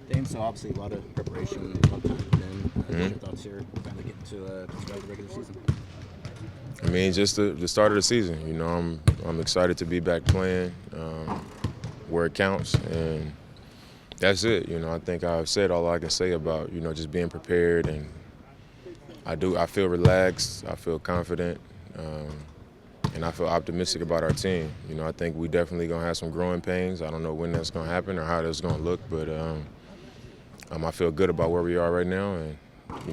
Dame, so obviously a lot of preparation, a lot of time put in. What's your thoughts here, finally getting to start the regular season? I mean, just the start of the season. I'm excited to be back playing where it counts, and that's it. I think I've said all I can say about just being prepared, and I feel relaxed, I feel confident, and I feel optimistic about our team. I think we definitely gonna have some growing pains. I don't know when that's gonna happen or how that's gonna look, but I feel good about where we are right now, and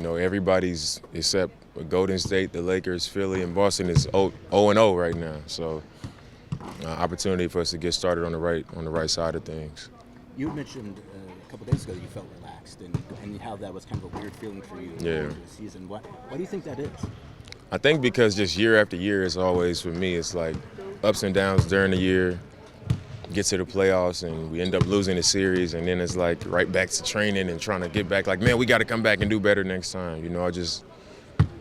everybody's except Golden State, the Lakers, Philly, and Boston is 0-0 right now. So opportunity for us to get started on the right side of things. You mentioned a couple days ago that you felt relaxed and how that was kind of a weird feeling for you Yeah. the season. Why do you think that is? I think because just year after year, it's always, for me, it's like ups and downs during the year, get to the playoffs, and we end up losing the series, and then it's like right back to training and trying to get back, like, man, we got to come back and do better next time.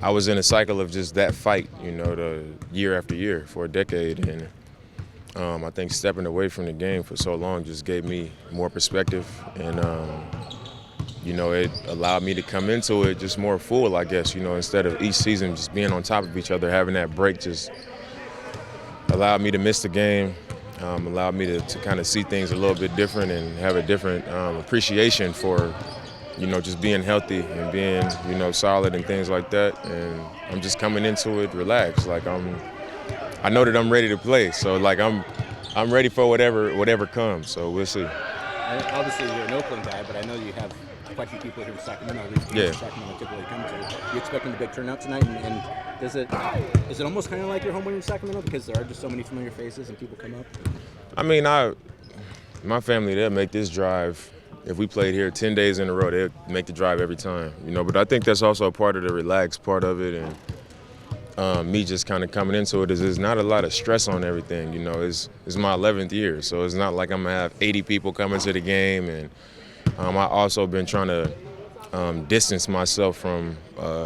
I was in a cycle of just that fight, the year after year for a decade, and I think stepping away from the game for so long just gave me more perspective, and it allowed me to come into it just more full, I guess. Instead of each season just being on top of each other, having that break just allowed me to miss the game, allowed me to kind of see things a little bit different and have a different appreciation for, just being healthy and being, solid and things like that. And I'm just coming into it relaxed. Like I know that I'm ready to play. So like I'm ready for whatever comes. So we'll see. Obviously, you're an Oakland guy, but I know you have quite a few people here in Sacramento. At least in Sacramento typically come to. You expecting a big turnout tonight? And is it almost kind of like your home when you're in Sacramento because there are just so many familiar faces and people come up? I mean, my family, they'll make this drive. If we played here 10 days in a row, they'll make the drive every time. But I think that's also a part of the relaxed part of it, and me just kind of coming into it is there's not a lot of stress on everything. It's my 11th year, so it's not like I'm gonna have 80 people coming to the game, and I also been trying to distance myself from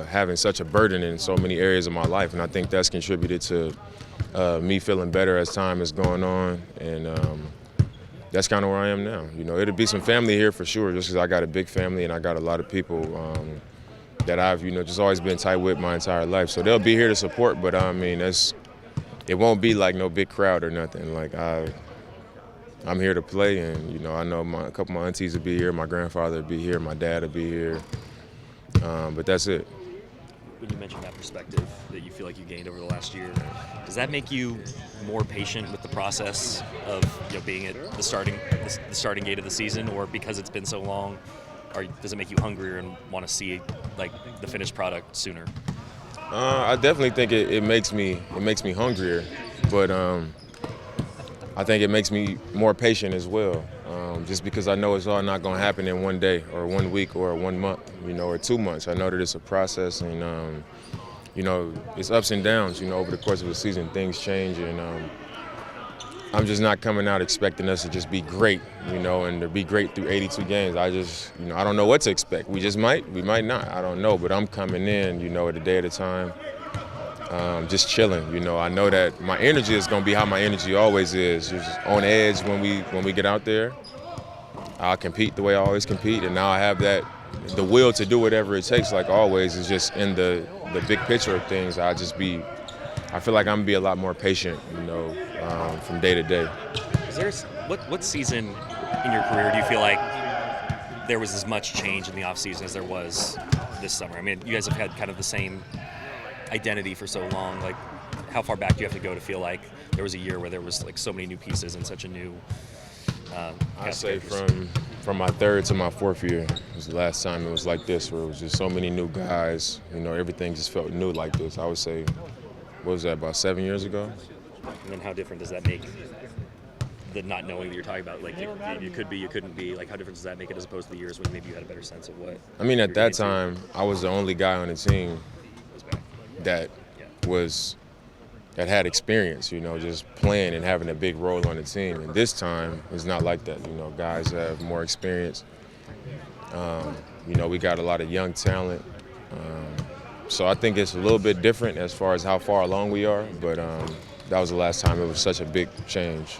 having such a burden in so many areas of my life, and I think that's contributed to me feeling better as time is going on, and that's kind of where I am now. It'll be some family here for sure, just because I got a big family and I got a lot of people that I've just always been tight with my entire life. So they'll be here to support, but I mean it won't be like no big crowd or nothing. Like I'm here to play, and I know a couple of my aunties will be here, my grandfather will be here, my dad will be here, but that's it. When you mentioned that perspective that you feel like you gained over the last year, does that make you more patient with the process of being at the starting gate of the season, or because it's been so long, or does it make you hungrier and want to see like the finished product sooner? I definitely think it makes me hungrier, but I think it makes me more patient as well. Just because I know it's all not going to happen in one day or 1 week or 1 month, or 2 months. I know that it's a process, and it's ups and downs. Over the course of the season, things change, and I'm just not coming out expecting us to just be great, and to be great through 82 games. I just, I don't know what to expect. We might not. I don't know, but I'm coming in, at a day at a time. Just chilling, I know that my energy is going to be how my energy always is, just on edge when we get out there. I'll compete the way I always compete, and now I have the will to do whatever it takes, like always. Is just in the big picture of things. I feel like I'm going to be a lot more patient, from day to day. What season in your career do you feel like there was as much change in the offseason as there was this summer? I mean, you guys have had kind of the same identity for so long. Like, how far back do you have to go to feel like there was a year where there was like so many new pieces and such a new I'd say from my third to my fourth year was the last time it was like this, where it was just so many new guys. Everything just felt new like this. I would say, what was that, about 7 years ago? And then how different does that make the not knowing that you're talking about? Like, you could be, you couldn't be. Like, how different does that make it as opposed to the years when maybe you had a better sense of what? I mean, at that time, I was the only guy on the team that had experience, just playing and having a big role on the team. And this time, it's not like that. Guys have more experience. We got a lot of young talent. So I think it's a little bit different as far as how far along we are. But that was the last time it was such a big change.